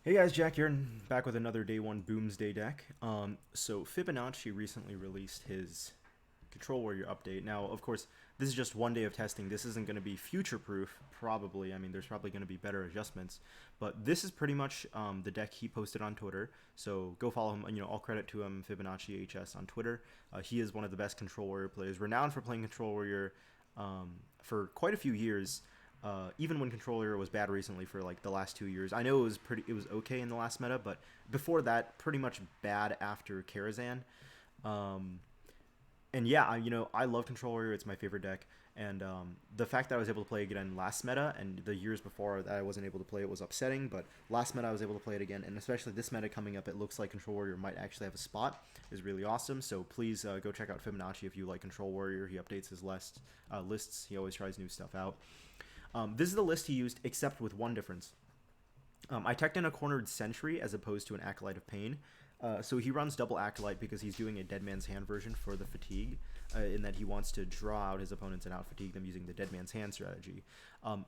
Hey guys, Jack here, and back with another day one Boomsday deck. So Fibonacci recently released his Control Warrior update. Now, of course, this is just one day of testing. This isn't going to be future-proof, probably. I mean, there's probably going to be better adjustments. But this is pretty much the deck he posted on Twitter. So go follow him. You know, all credit to him, Fibonacci HS on Twitter. He is one of the best Control Warrior players, renowned for playing Control Warrior for quite a few years. Even when Control Warrior was bad recently for like the last 2 years. I know it was okay in the last meta, but before that, pretty much bad after Karazhan. And yeah, I love Control Warrior. It's my favorite deck. And the fact that I was able to play it again last meta and the years before that I wasn't able to play it was upsetting. But last meta I was able to play it again, and especially this meta coming up, it looks like Control Warrior might actually have a spot. Is really awesome. So please go check out Fibonacci if you like Control Warrior. He updates his lists. He always tries new stuff out. This is the list he used, except with one difference. I teched in a cornered Sentry as opposed to an Acolyte of Pain. So he runs double Acolyte because he's doing a Dead Man's Hand version for the Fatigue, in that he wants to draw out his opponents and out-fatigue them using the Dead Man's Hand strategy.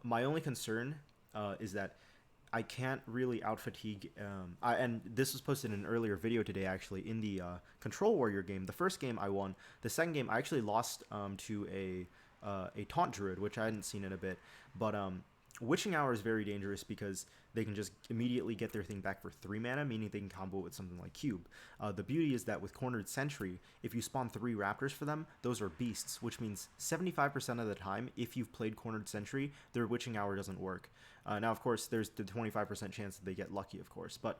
My only concern is that I can't really out-fatigue, and this was posted in an earlier video today, actually, in the Control Warrior game. The first game I won. The second game I actually lost to a taunt druid, which I hadn't seen in a bit. But Witching Hour is very dangerous because they can just immediately get their thing back for 3 mana, meaning they can combo it with something like Cube. The beauty is that with Cornered Sentry, if you spawn 3 raptors for them, those are beasts, which means 75% of the time, if you've played Cornered Sentry, their Witching Hour doesn't work. Now, of course, there's the 25% chance that they get lucky, of course, but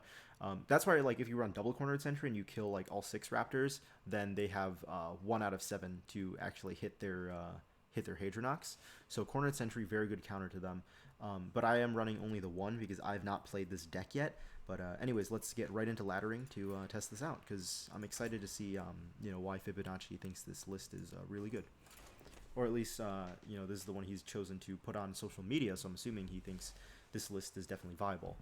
that's why, like, if you run double Cornered Sentry and you kill, like, all 6 raptors, then they have 1 out of 7 to actually hit their Hadronox. So Cornered Sentry, very good counter to them. But I am running only the 1 because I've not played this deck yet. But anyways, let's get right into laddering to test this out, because I'm excited to see why Fibonacci thinks this list is really good. Or at least, this is the one he's chosen to put on social media, so I'm assuming he thinks this list is definitely viable.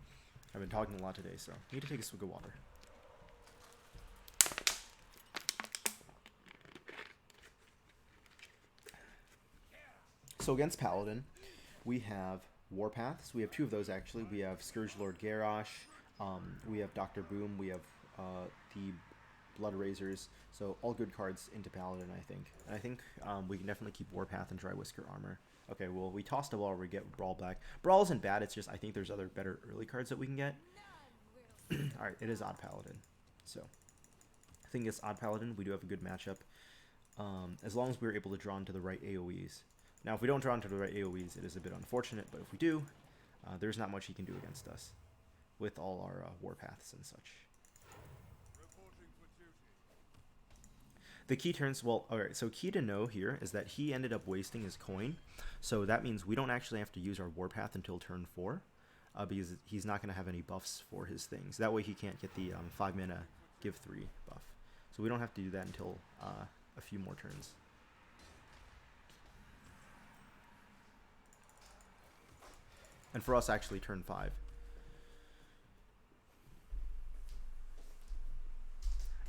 I've been talking a lot today, so I need to take a swig of water. So against Paladin, we have Warpaths. We have 2 of those, actually. We have Scourgelord Garrosh. We have Dr.Boom. We have the Blood Razors. So all good cards into Paladin, I think. And I think we can definitely keep Warpath and Drywhisker Armorer. Okay, well, we tossed a ball, we get Brawl back. Brawl isn't bad, it's just I think there's other better early cards that we can get. Alright, it is Odd Paladin. So, I think it's Odd Paladin. We do have a good matchup. As long as we're able to draw into the right AoEs. Now, if we don't draw into the right AoEs, it is a bit unfortunate, but if we do, there's not much he can do against us with all our Warpaths and such. The key turns, well, alright, so key to know here is that he ended up wasting his coin, so that means we don't actually have to use our Warpath until turn 4, because he's not going to have any buffs for his things. That way he can't get the 5 mana give 3 buff. So we don't have to do that until a few more turns. And for us, actually, turn 5.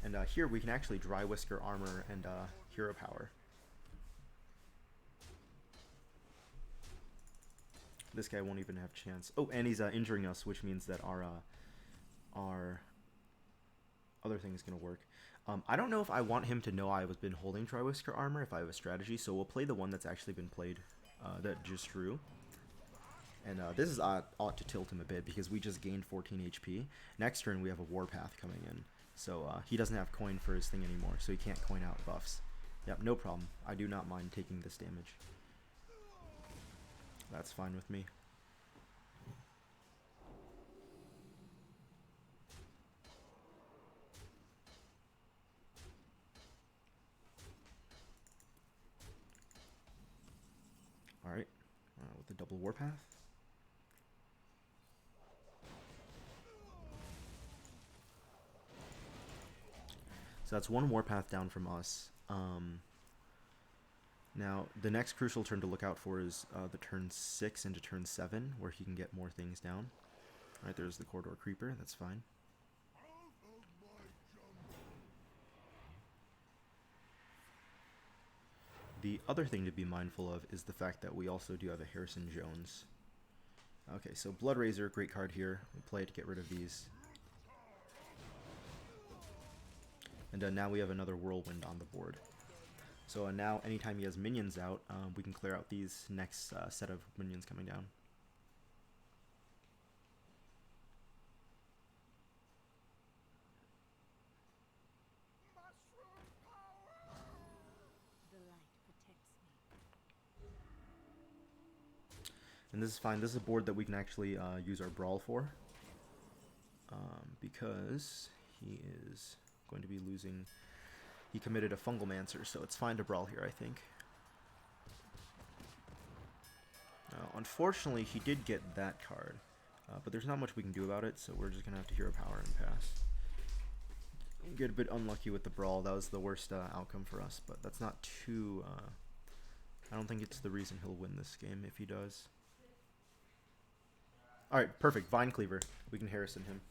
And here we can actually Drywhisker Armorer and Hero Power. This guy won't even have a chance. Oh, and he's injuring us, which means that our other thing is going to work. I don't know if I want him to know I've been holding Drywhisker Armor if I have a strategy, so we'll play the one that's actually been played that just drew. And this is ought to tilt him a bit because we just gained 14 HP. Next turn we have a Warpath coming in. So he doesn't have coin for his thing anymore, so he can't coin out buffs. Yep, no problem. I do not mind taking this damage. That's fine with me. Alright, with the double Warpath. So that's 1 Warpath down from us. Now, the next crucial turn to look out for is the turn 6 into turn 7, where he can get more things down. Alright, there's the Corridor Creeper, that's fine. The other thing to be mindful of is the fact that we also do have a Harrison Jones. Okay, so Blood Razor, great card here. We play it to get rid of these. And now we have another Whirlwind on the board. So now anytime he has minions out, we can clear out these next set of minions coming down. And this is fine. This is a board that we can actually use our Brawl for. Because he is going to be losing... He committed a Fungalmancer, so it's fine to Brawl here, I think. Unfortunately, he did get that card. But there's not much we can do about it, so we're just going to have to Hero Power and pass. Get a bit unlucky with the Brawl. That was the worst outcome for us, but that's not too... I don't think it's the reason he'll win this game if he does. Alright, perfect. Vine Cleaver. We can Harrison him.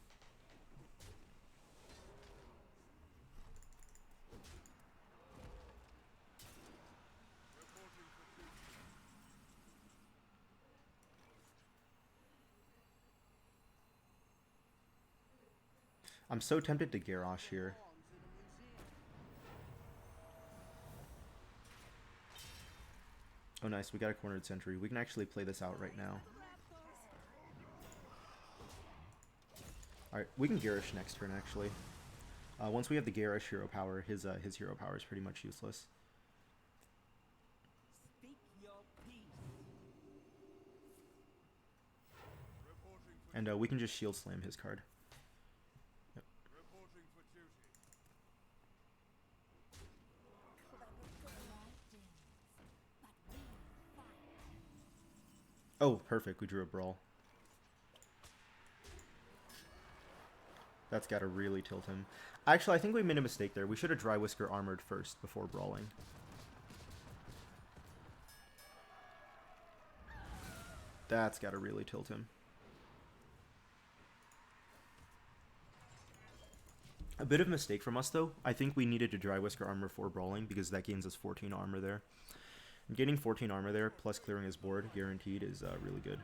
I'm so tempted to Garrosh here. Oh nice, we got a cornered Sentry. We can actually play this out right now. Alright, we can Garrosh next turn actually. Once we have the Garrosh hero power, his hero power is pretty much useless. And we can just Shield Slam his card. Yep. Oh, perfect. We drew a Brawl. That's got to really tilt him. Actually, I think we made a mistake there. We should have Drywhisker Armored first before Brawling. That's got to really tilt him. A bit of a mistake from us, though. I think we needed to Drywhisker Armor for Brawling because that gains us 14 armor there. And getting 14 armor there, plus clearing his board, guaranteed, is really good.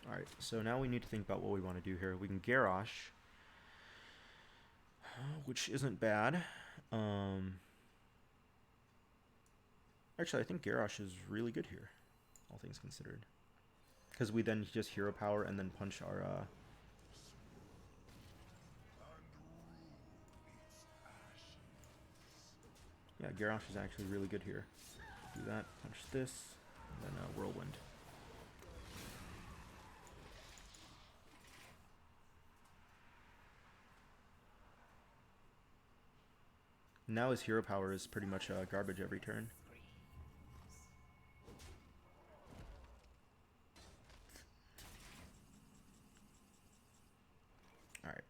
Alright, so now we need to think about what we want to do here. We can Garrosh, which isn't bad. Actually, I think Garrosh is really good here, all things considered. Because we then just Hero Power and then punch our... Yeah, Garrosh is actually really good here. Do that, punch this, and then Whirlwind. Now his hero power is pretty much garbage every turn. Alright.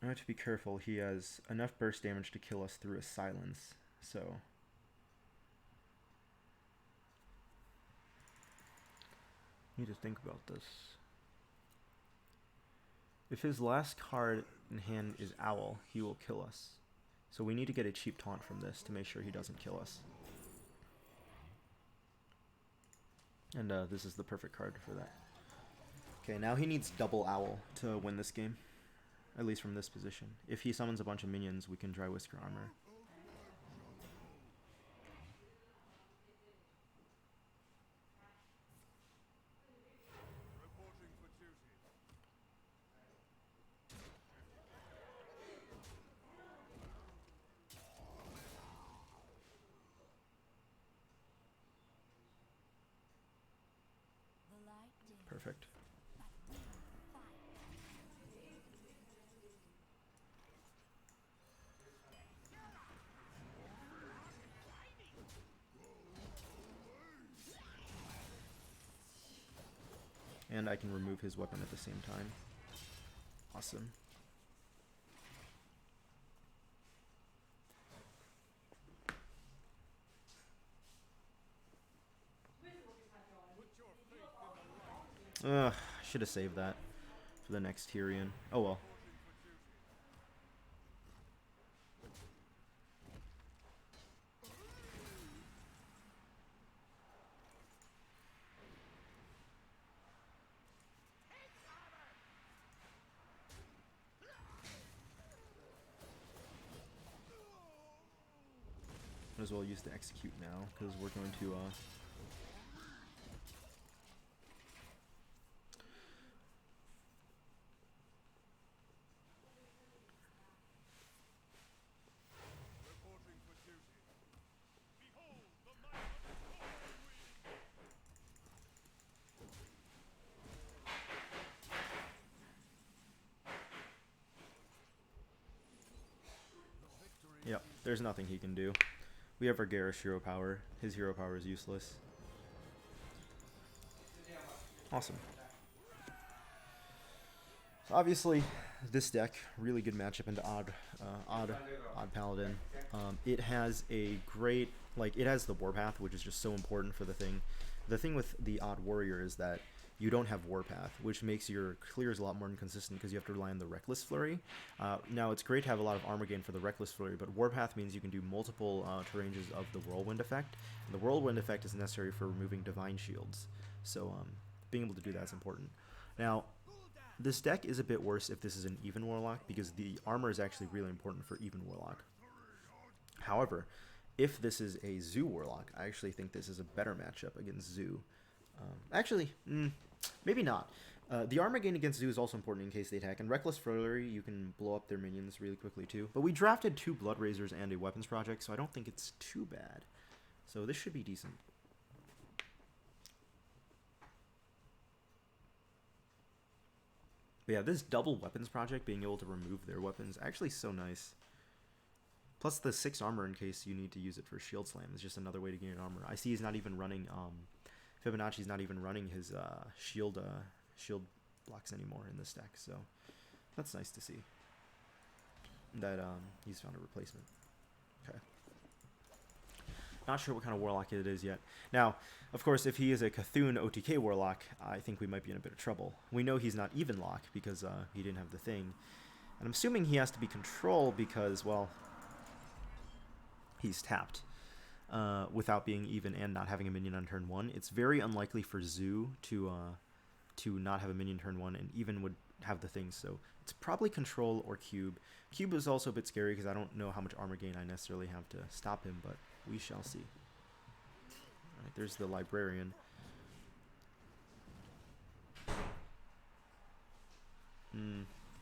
I have to be careful. He has enough burst damage to kill us through a silence, so... Need to think about this. If his last card in hand is Owl, he will kill us. So we need to get a cheap taunt from this to make sure he doesn't kill us. And this is the perfect card for that. Okay, now he needs double Owl to win this game. At least from this position. If he summons a bunch of minions, we can Drywhisker Armor. Perfect. And I can remove his weapon at the same time. Awesome. Should have saved that for the next Tyrion. Oh well. Might as well use the execute now, because we're going to yep, there's nothing he can do. We have our Garrosh hero power. His hero power is useless. Awesome. So obviously, this deck, really good matchup into Odd Paladin. It has a great, like, it has the Warpath, which is just so important for the thing. The thing with the Odd Warrior is that you don't have Warpath, which makes your clears a lot more inconsistent because you have to rely on the Reckless Flurry. Now, it's great to have a lot of armor gain for the Reckless Flurry, but Warpath means you can do multiple ranges of the Whirlwind effect. And the Whirlwind effect is necessary for removing Divine Shields, so being able to do that is important. Now, this deck is a bit worse if this is an Even Warlock, because the armor is actually really important for Even Warlock. However, if this is a Zoo Warlock, I actually think this is a better matchup against Zoo. Maybe not. The armor gain against Zoo is also important in case they attack. And Reckless Flurry, you can blow up their minions really quickly too. But we drafted 2 Blood Razors and a Weapons Project, so I don't think it's too bad. So this should be decent. But yeah, this double Weapons Project, being able to remove their weapons, actually so nice. Plus the 6 armor in case you need to use it for Shield Slam is just another way to gain armor. I see he's not even running... Fibonacci'S not even running his shield blocks anymore in this deck, so that's nice to see that he's found a replacement. Okay. Not sure what kind of Warlock it is yet. Now, of course, if he is a Cthulhu OTK Warlock, I think we might be in a bit of trouble. We know he's not Even Lock because he didn't have the thing. And I'm assuming he has to be Control because, well, he's tapped. Without being even and not having a minion on turn 1. It's very unlikely for Zoo to not have a minion turn 1 and even would have the thing, so it's probably Control or Cube. Cube is also a bit scary because I don't know how much armor gain I necessarily have to stop him, but we shall see. Alright, there's the Librarian.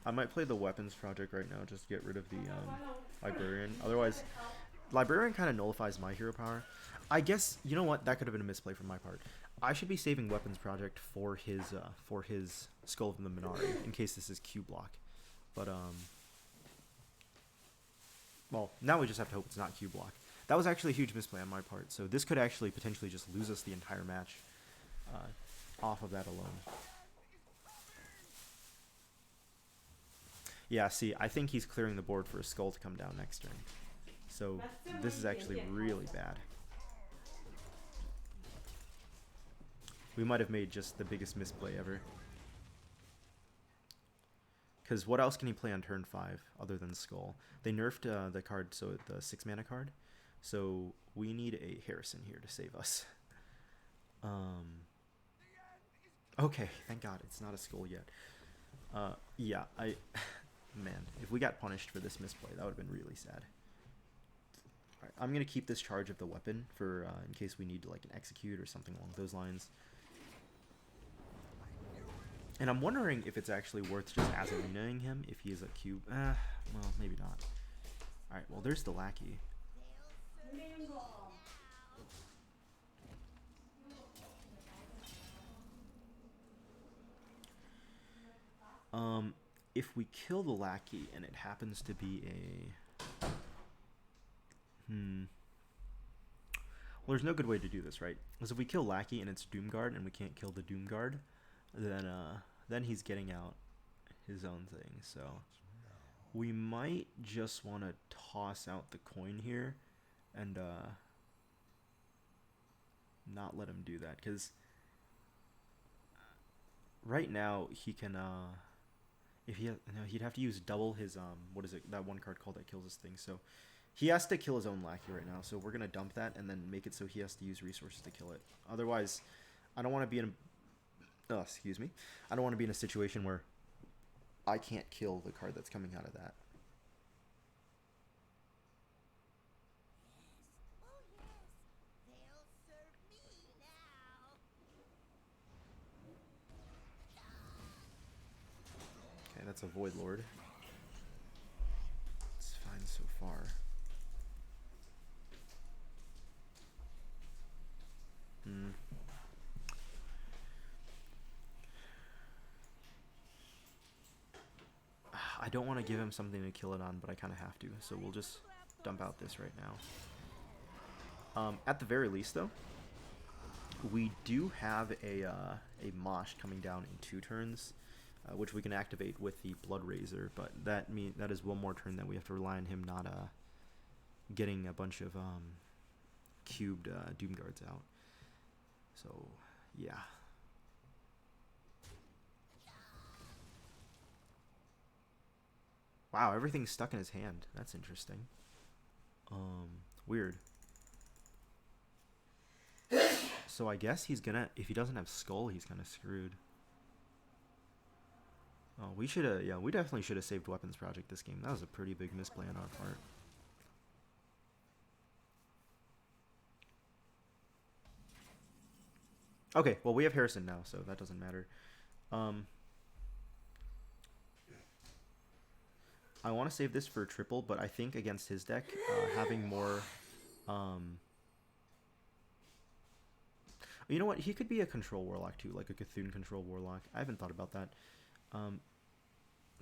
I might play the Weapons Project right now just to get rid of the Librarian. Otherwise... Librarian kind of nullifies my hero power. I guess, you know what, that could have been a misplay from my part. I should be saving Weapons Project for his Skull of the Minari, in case this is Q block. But, well, now we just have to hope it's not Q block. That was actually a huge misplay on my part, so this could actually potentially just lose us the entire match off of that alone. Yeah, see, I think he's clearing the board for a Skull to come down next turn. So this is actually really bad. We might have made just the biggest misplay ever. Because what else can he play on turn 5 other than Skull? They nerfed the card, so the 6 mana card. So we need a Harrison here to save us. Okay, thank God it's not a Skull yet. Yeah, man, if we got punished for this misplay, that would have been really sad. Alright, I'm going to keep this charge of the weapon for in case we need like an execute or something along those lines. And I'm wondering if it's actually worth just Azalina-ing him if he is a cube. Well, maybe not. Alright, well there's the lackey. If we kill the lackey and it happens to be a... Well, there's no good way to do this, right? Because if we kill lackey and it's Doomguard and we can't kill the Doomguard, then he's getting out his own thing. So we might just want to toss out the coin here and not let him do that, because right now he can if he no, he'd have to use double his what is it, that one card called that kills this thing. So he has to kill his own lackey right now. So we're gonna dump that and then make it so he has to use resources to kill it. Otherwise, I don't want to be in excuse me. I don't want to be in a situation where I can't kill the card that's coming out of that. Okay, that's a Void Lord. It's fine so far. I don't want to give him something to kill it on, but I kind of have to, so we'll just dump out this right now. At the very least, though, we do have a Mosh coming down in 2 turns, which we can activate with the Blood Razor, but that is one more turn that we have to rely on him not getting a bunch of cubed Doom Guards out. So, yeah. Wow, everything's stuck in his hand. That's interesting. Weird. So I guess he's gonna, if he doesn't have Skull, he's kind of screwed. Oh, we should have, yeah, we definitely should have saved Weapons Project this game. That was a pretty big misplay on our part. Okay, well, we have Harrison now, so that doesn't matter. I want to save this for triple, but I think against his deck, having more... you know what? He could be a control warlock too, like a Cthulhu control warlock. I haven't thought about that.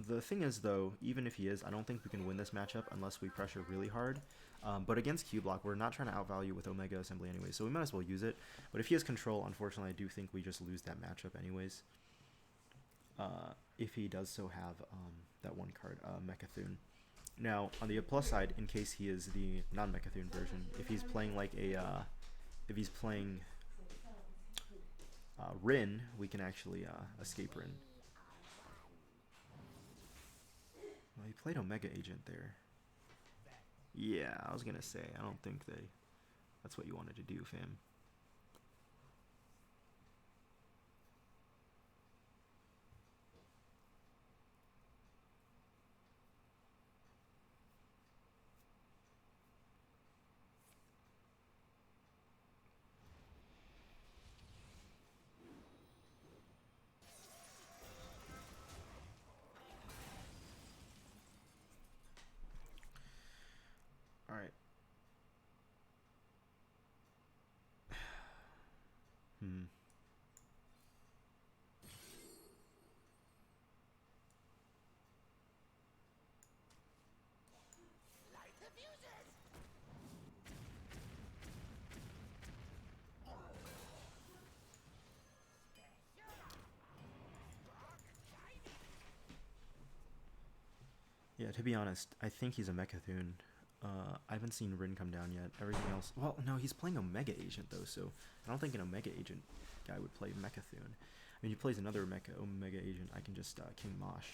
The thing is, though, even if he is, I don't think we can win this matchup unless we pressure really hard. But against Q-Block, we're not trying to outvalue with Omega Assembly anyway, so we might as well use it. But if he has control, unfortunately, I do think we just lose that matchup anyways. If he does so have that one card, Mechathune. Now, on the plus side, in case he is the non-Mechathune version, if he's playing like a, if he's playing Rin, we can actually escape Rin. Well, he played Omega Agent there. Yeah, I was gonna say, I don't think that's what you wanted to do, fam. Alright. Yeah, to be honest, I think he's a Mechathune. I haven't seen Rin come down yet. Everything else... Well, no, he's playing Omega Agent, though, so I don't think an Omega Agent guy would play Mechathune. I mean, he plays another Omega Agent. I can just King Mosh.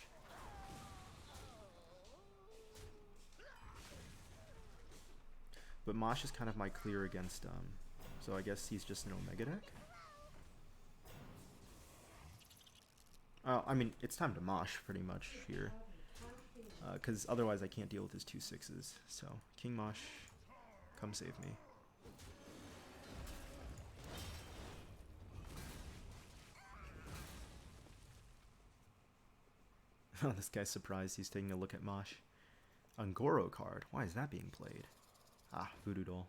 But Mosh is kind of my clear against... so I guess he's just an Omega deck? I mean, it's time to Mosh, pretty much, here. Because otherwise I can't deal with his 2 6s. So, King Mosh, come save me. Oh, this guy's surprised he's taking a look at Mosh. Ungoro card. Why is that being played? Ah, Voodoo Doll.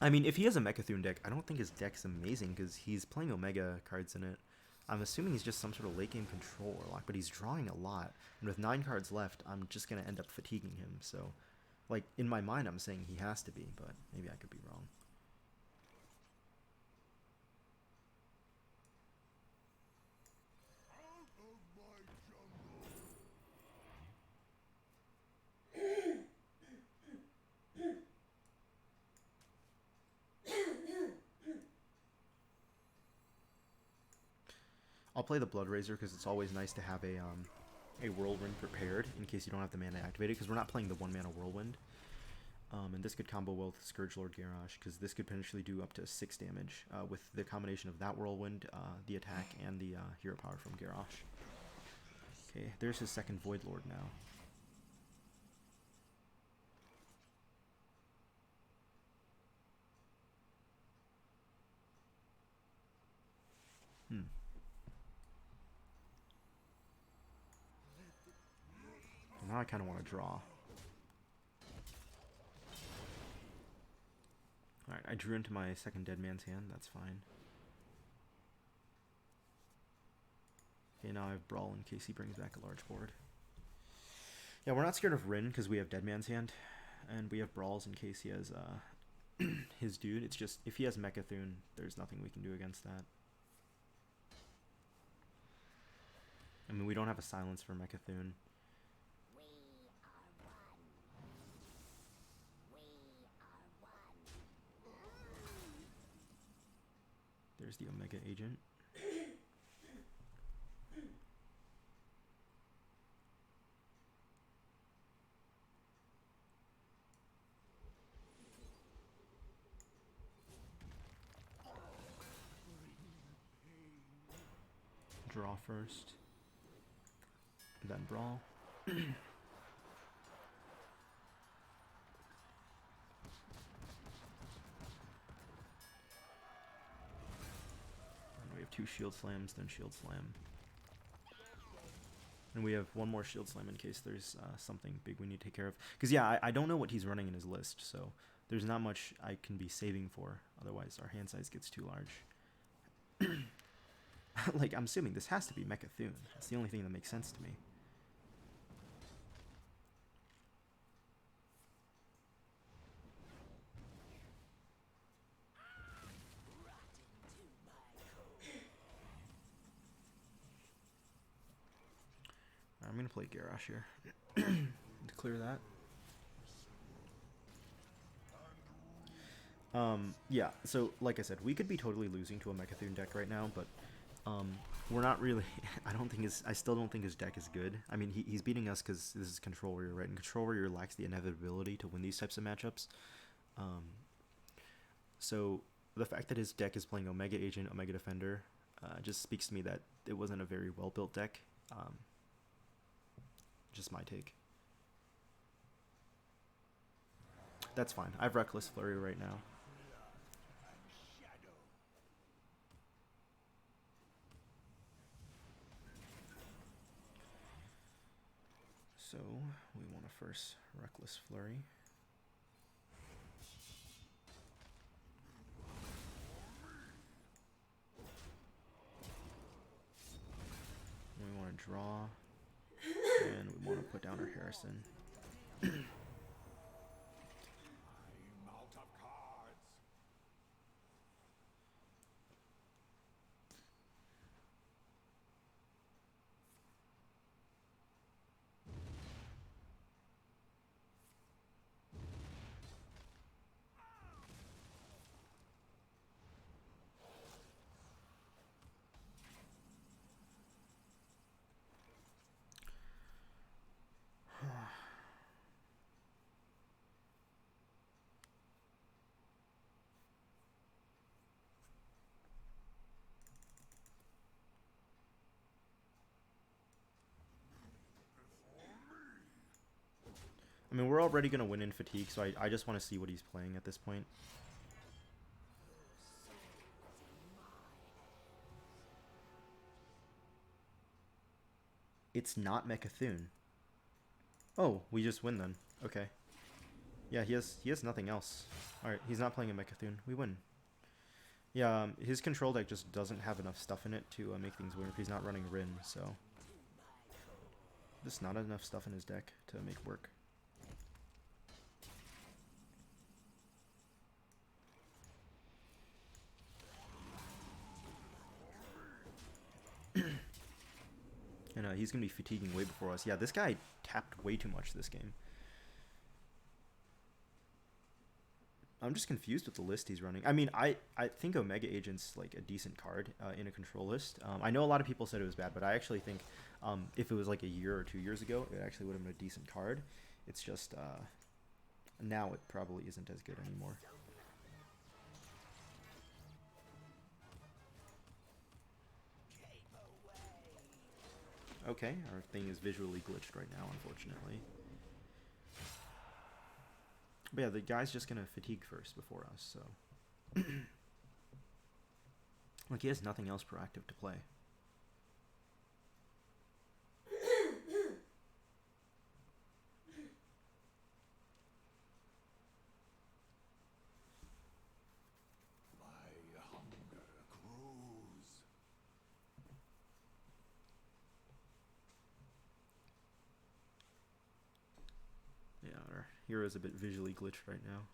I mean, if he has a Mechathune deck, I don't think his deck's amazing because he's playing Omega cards in it. I'm assuming he's just some sort of late game control warlock, but he's drawing a lot. And with 9 cards left, I'm just going to end up fatiguing him. So, like, in my mind, I'm saying he has to be, but maybe I could be wrong. I'll play the Blood Razor because it's always nice to have a Whirlwind prepared in case you don't have the mana activated, because we're not playing the 1-mana Whirlwind. And this could combo well with Scourgelord Garrosh, because this could potentially do up to 6 damage with the combination of that Whirlwind, the attack, and the hero power from Garrosh. Okay, there's his second Void Lord now. Now I kind of want to draw. Alright, I drew into my second Dead Man's Hand, that's fine. Okay, now I have Brawl in case he brings back a large board. Yeah, we're not scared of Rin because we have Dead Man's Hand, and we have Brawls in case he has his dude. It's just, if he has Mechathune, there's nothing we can do against that. I mean, we don't have a silence for Mechathune. There's the Omega Agent. Draw first, and then Brawl. We have 2 Shield Slams, then Shield Slam. And we have 1 more Shield Slam in case there's something big we need to take care of. Because, yeah, I don't know what he's running in his list, so there's not much I can be saving for. Otherwise, our hand size gets too large. Like, I'm assuming this has to be Mechathune. That's the only thing that makes sense to me. I'm going to play Garrosh here to clear that. Yeah, so like I said, we could be totally losing to a Mechathune deck right now, but we're not really. I still don't think his deck is good. I mean, he's beating us because this is Control Warrior, right? And Control Warrior lacks the inevitability to win these types of matchups. So the fact that his deck is playing Omega Agent, Omega Defender, just speaks to me that it wasn't a very well built deck. Just my take. That's fine. I have Reckless Flurry right now. So we want to first Reckless Flurry. We want to draw, and we want to put down our Harrison. I mean, we're already going to win in Fatigue, so I just want to see what he's playing at this point. It's not Mechathune. Oh, we just win then. Okay. Yeah, he has nothing else. Alright, he's not playing a Mechathune. We win. Yeah, his control deck just doesn't have enough stuff in it to make things weird if he's not running Rin, so... There's not enough stuff in his deck to make work. And he's going to be fatiguing way before us. Yeah, this guy tapped way too much this game. I'm just confused with the list he's running. I mean, I think Omega Agent's like a decent card in a control list. I know a lot of people said it was bad, but I actually think if it was like a year or 2 years ago, it actually would have been a decent card. It's just now it probably isn't as good anymore. Okay, our thing is visually glitched right now, unfortunately. But yeah, the guy's just gonna fatigue first before us, so... like, he has nothing else proactive to play. My hunger grows. Yeah, our hero is a bit visually glitched right now.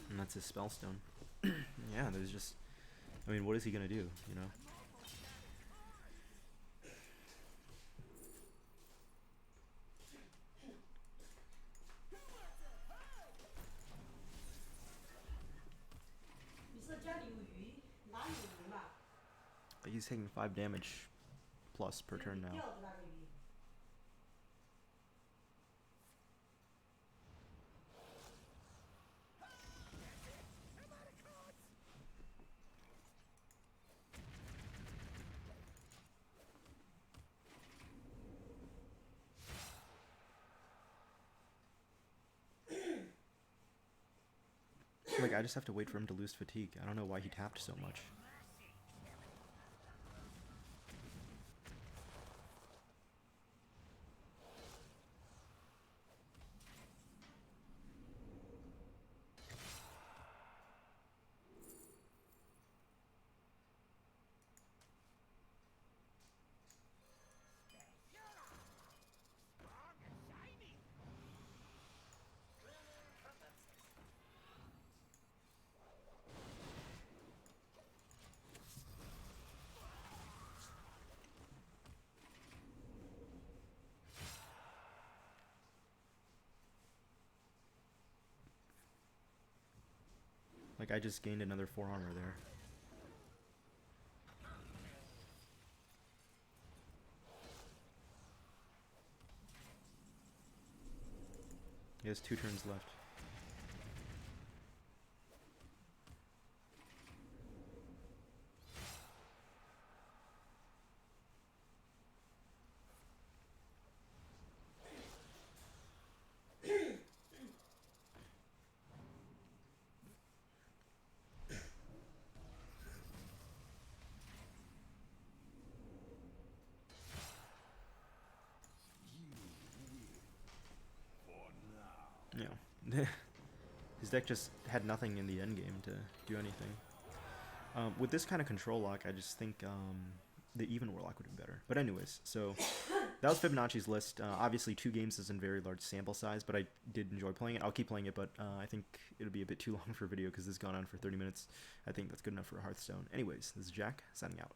And that's his spellstone. Yeah, there's just... I mean, what is he gonna do, you know? He's taking 5 damage plus per turn now. Like, I just have to wait for him to lose fatigue. I don't know why he tapped so much. Like, I just gained another 4 armor there. He has 2 turns left. Yeah. His deck just had nothing in the endgame to do anything. With this kind of control lock, I just think the even warlock would be better. But anyways, so that was Fibonacci'S list. Obviously, 2 games isn't very large sample size, but I did enjoy playing it. I'll keep playing it, but I think it'll be a bit too long for a video because this has gone on for 30 minutes. I think that's good enough for a Hearthstone. Anyways, this is Jack, signing out.